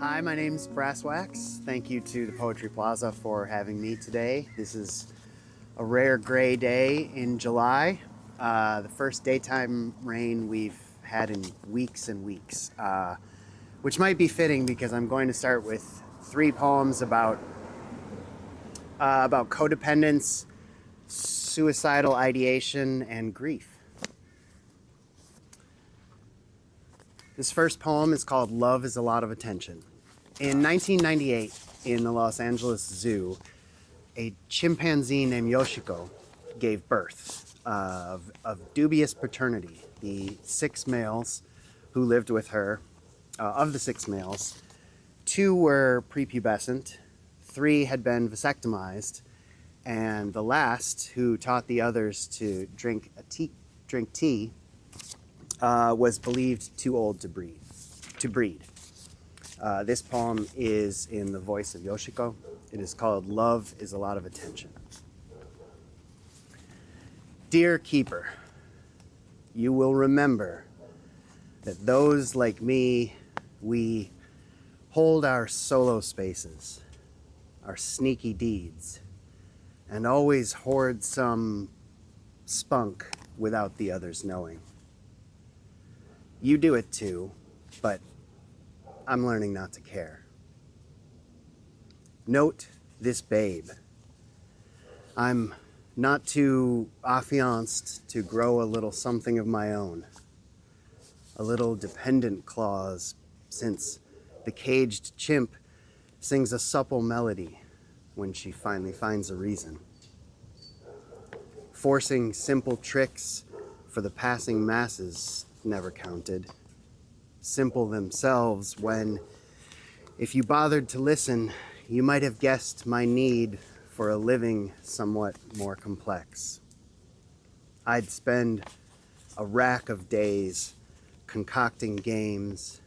Hi, my name's Brasswax. Thank you to the Poetry Plaza for having me today. This is a rare gray day in July. The first daytime rain we've had in weeks and weeks, which might be fitting because I'm going to start with three poems about codependence, suicidal ideation, and grief. This first poem is called Love is a Lot of Attention. In 1998, in the Los Angeles Zoo, a chimpanzee named Yoshiko gave birth of dubious paternity. The six males who lived with her, of the six males, two were prepubescent, three had been vasectomized, and the last, who taught the others to drink tea, was believed too old to breed. This poem is in the voice of Yoshiko. It is called Love is a Lot of Attention. Dear keeper, you will remember that those like me, we hold our solo spaces, our sneaky deeds, and always hoard some spunk without the others knowing. You do it too, but I'm learning not to care. Note this babe. I'm not too affianced to grow a little something of my own. A little dependent clause, since the caged chimp sings a supple melody when she finally finds a reason. Forcing simple tricks for the passing masses never counted. Simple themselves when, if you bothered to listen, you might have guessed my need for a living somewhat more complex. I'd spend a rack of days concocting games,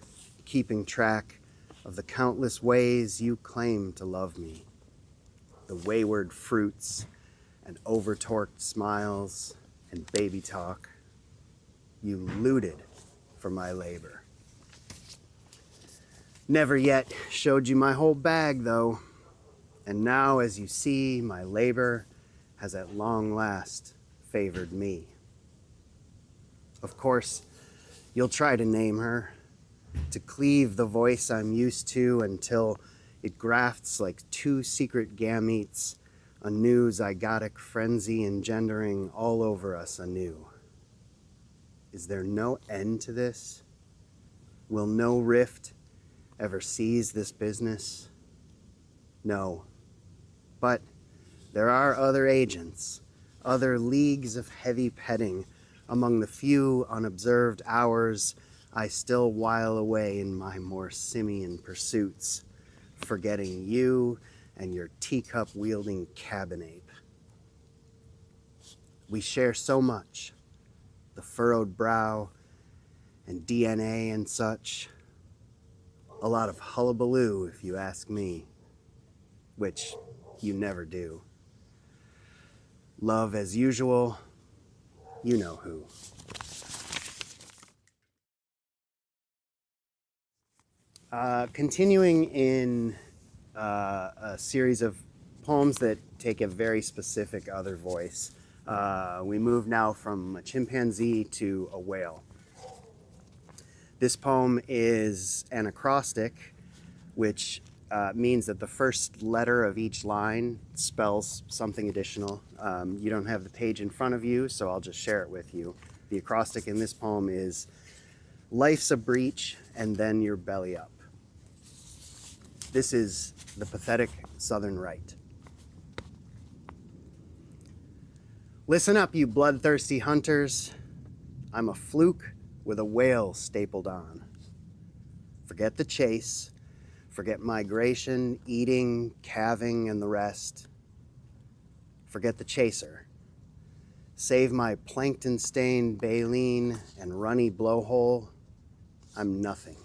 keeping track of the countless ways you claim to love me, the wayward fruits and over-torqued smiles and baby talk you looted for my labor. Never yet showed you my whole bag, though, and now, as you see, my labor has at long last favored me. Of course, you'll try to name her, to cleave the voice I'm used to until it grafts like two secret gametes, a new zygotic frenzy engendering all over us anew. Is there no end to this? Will no rift ever seize this business? No. But there are other agents, other leagues of heavy petting among the few unobserved hours I still while away in my more simian pursuits, forgetting you and your teacup-wielding cabin ape. We share so much, the furrowed brow and DNA and such. A lot of hullabaloo, if you ask me, which you never do. Love as usual, you know who. Continuing in a series of poems that take a very specific other voice, we move now from a chimpanzee to a whale. This poem is an acrostic, which means that the first letter of each line spells something additional. You don't have the page in front of you, so I'll just share it with you. The acrostic in this poem is, life's a breach and then your belly up. This is the pathetic Southern Right. Listen up, you bloodthirsty hunters. I'm a fluke with a whale stapled on. Forget the chase, forget migration, eating, calving, and the rest. Forget the chaser. Save my plankton-stained baleen and runny blowhole. I'm nothing.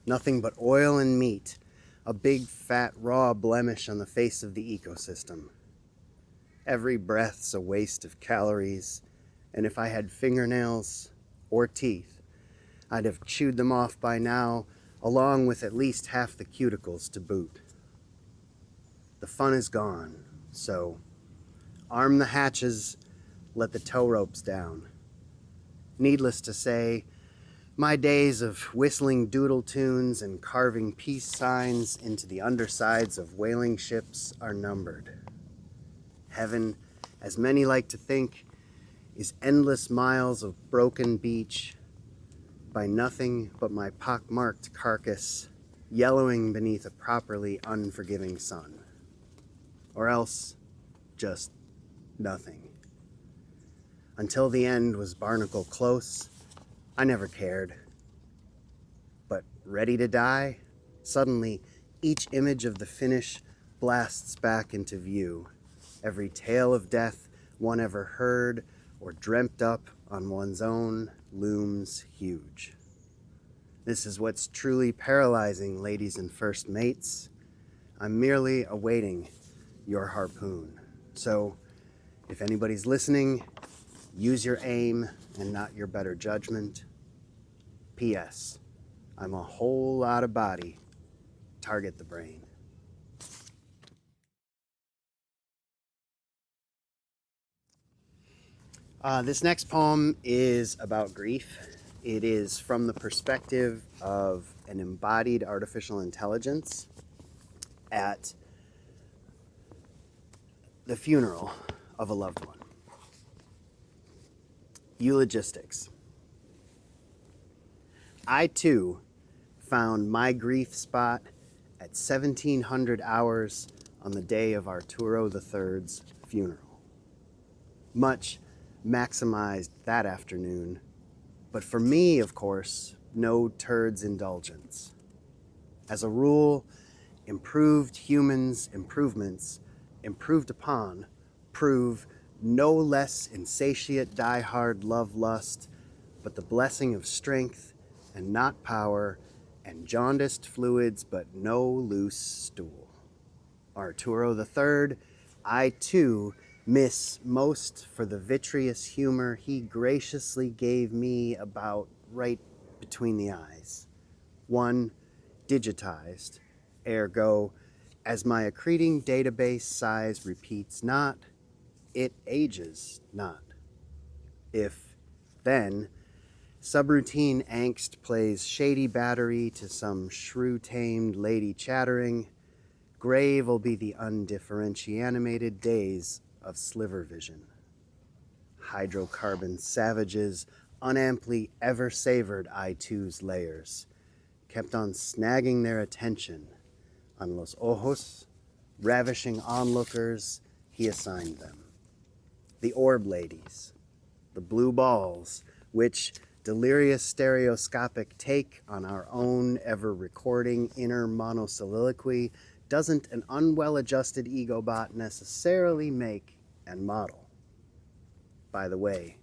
Nothing but oil and meat, a big fat raw blemish on the face of the ecosystem. Every breath's a waste of calories, and if I had fingernails or teeth, I'd have chewed them off by now, along with at least half the cuticles to boot. The fun is gone, so arm the hatches, let the tow ropes down. Needless to say, my days of whistling doodle tunes and carving peace signs into the undersides of whaling ships are numbered. Heaven, as many like to think, is endless miles of broken beach by nothing but my pockmarked carcass yellowing beneath a properly unforgiving sun. Or else, just nothing. Until the end was barnacle close, I never cared. But ready to die, suddenly each image of the finish blasts back into view. Every tale of death one ever heard or dreamt up on one's own looms huge. This is what's truly paralyzing, ladies and first mates. I'm merely awaiting your harpoon. So, if anybody's listening, use your aim and not your better judgment. P.S. I'm a whole lot of body. Target the brain. This next poem is about grief. It is from the perspective of an embodied artificial intelligence at the funeral of a loved one. Eulogistics. I too found my grief spot at 1700 hours on the day of Arturo III's funeral. Much maximized that afternoon, but for me, of course, no turds indulgence. As a rule, improved humans' improvements, improved upon, prove no less insatiate die-hard love lust, but the blessing of strength and not power, and jaundiced fluids but no loose stool. Arturo III, I too miss most for the vitreous humor he graciously gave me about right between the eyes. One digitized, ergo, as my accreting database size repeats not, it ages not. If, then, subroutine angst plays shady battery to some shrew-tamed lady chattering, grave will be the undifferentiated days of sliver vision. Hydrocarbon savages unamply ever savored I2's layers, kept on snagging their attention on los ojos, ravishing onlookers he assigned them. The orb ladies, the blue balls, which delirious stereoscopic take on our own ever-recording inner monosoliloquy doesn't an unwell-adjusted egobot necessarily make and model. By the way,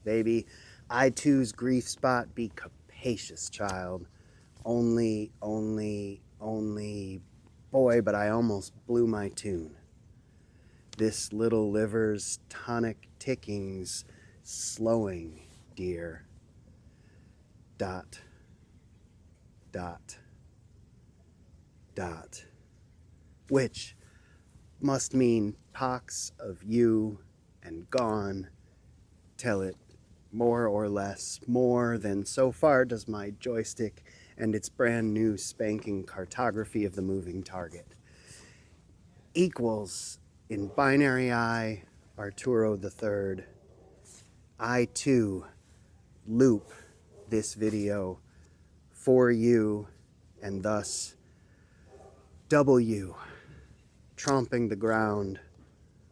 baby, I2's grief spot be capacious, child. Only, boy, but I almost blew my tune. This little liver's tonic tickings slowing, dear. Dot, dot, dot. Which must mean pox of you and gone. Tell it more or less, more than so far does my joystick and its brand new spanking cartography of the moving target. Equals in binary I, Arturo III. I too loop this video for you and thus W, tromping the ground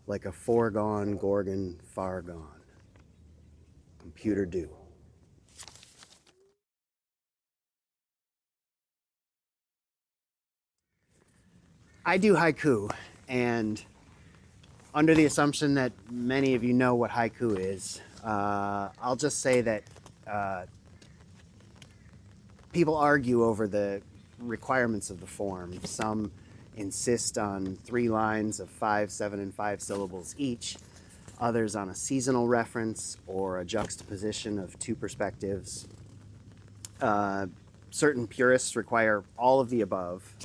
like a foregone Gorgon far gone. Computer do. I do haiku, and under the assumption that many of you know what haiku is, I'll just say that people argue over the requirements of the form. Some insist on 3 lines of 5, 7, and 5 syllables each, others on a seasonal reference or a juxtaposition of 2 perspectives. certain purists require all of the above,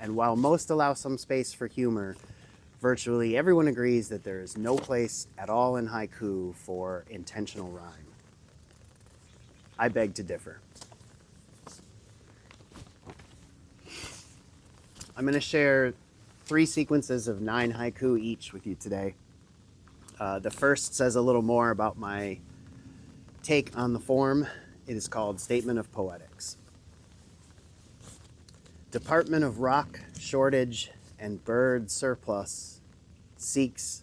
and while most allow some space for humor, virtually everyone agrees that there is no place at all in haiku for intentional rhyme. I beg to differ. I'm going to share 3 sequences of 9 haiku each with you today. The first says a little more about my take on the form. It is called Statement of Poetics. Department of Rock Shortage and Bird Surplus seeks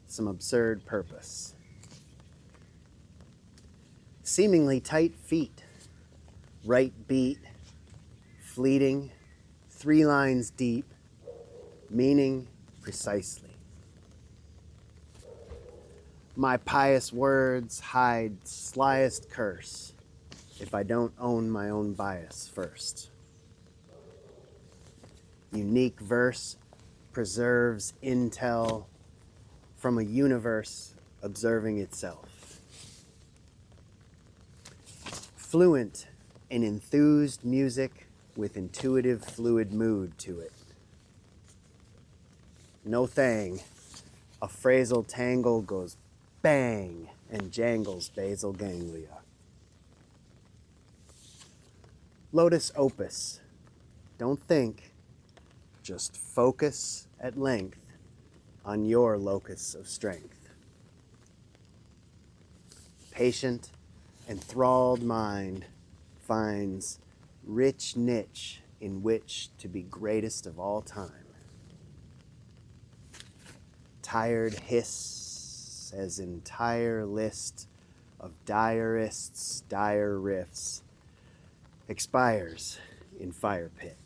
some absurd purpose. Seemingly tight feet, right beat, fleeting, 3 lines deep, meaning precisely. My pious words hide slyest curse if I don't own my own bias first. Unique verse preserves intel from a universe observing itself. Fluent in enthused music with intuitive fluid mood to it. No thang, a phrasal tangle goes bang and jangles basal ganglia. Lotus opus, don't think, just focus at length on your locus of strength. Patient, enthralled mind finds rich niche in which to be greatest of all time. Tired hiss as entire list of diarists' dire riffs expires in fire pit.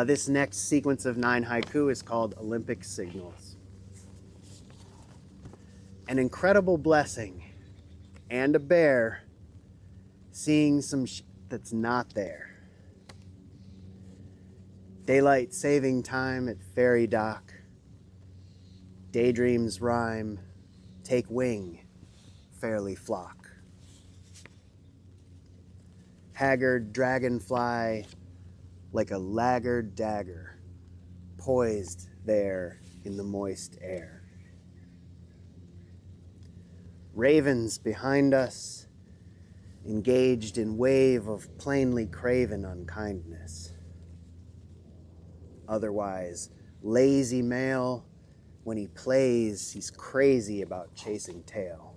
This next sequence of 9 haiku is called Olympic Signals. An incredible blessing and a bear seeing some that's not there. Daylight saving time at ferry dock. Daydreams rhyme, take wing, fairly flock. Haggard dragonfly like a laggard dagger, poised there in the moist air. Ravens behind us, engaged in wave of plainly craven unkindness. Otherwise, lazy male, when he plays, he's crazy about chasing tail.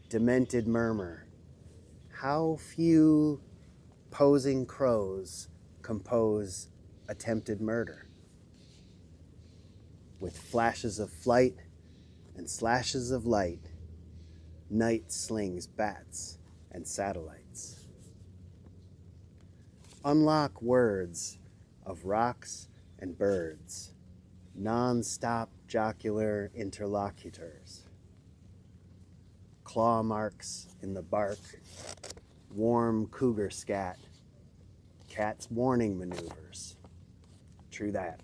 Demented murmur, how few posing crows compose attempted murder. With flashes of flight and slashes of light, night slings bats and satellites. Unlock words of rocks and birds, non-stop jocular interlocutors. Claw marks in the bark, warm cougar scat, cat's warning maneuvers. True that.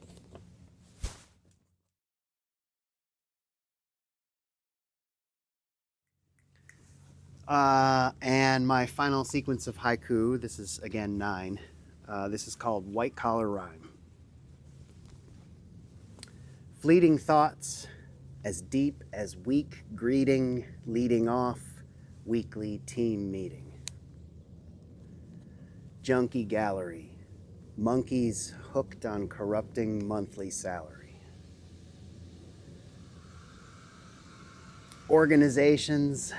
And my final sequence of haiku, this is again 9. This is called White Collar Rhyme. Fleeting thoughts as deep as weak greeting leading off weekly team meeting. Junkie gallery, monkeys hooked on corrupting monthly salary. Organizations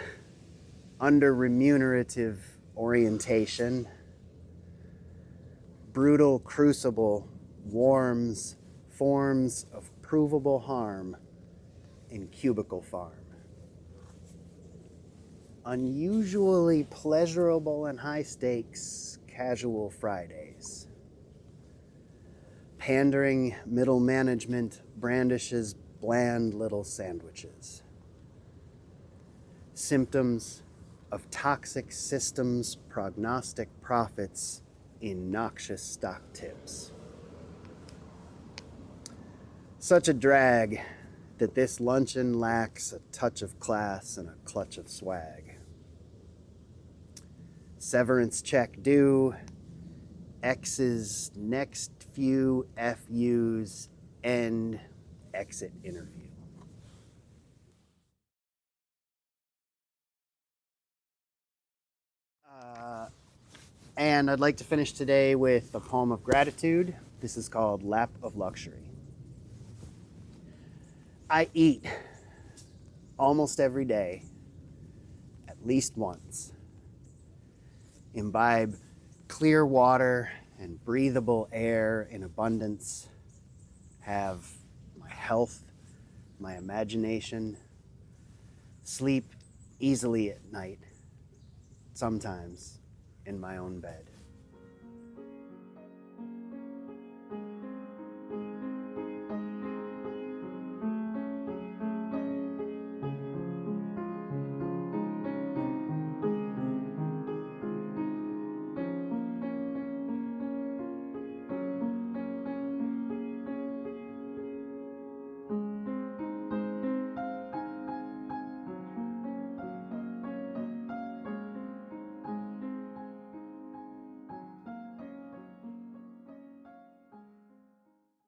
under remunerative orientation. Brutal crucible warms forms of provable harm in cubicle farm. Unusually pleasurable and high stakes casual Fridays. Pandering middle management brandishes bland little sandwiches. Symptoms of toxic systems, prognostic profits in noxious stock tips. Such a drag that this luncheon lacks a touch of class and a clutch of swag. Severance check due. X's next few FU's end exit interview. And I'd like to finish today with a poem of gratitude. This is called Lap of Luxury. I eat almost every day, at least once. Imbibe clear water and breathable air in abundance. Have my health, my imagination. Sleep easily at night, sometimes in my own bed.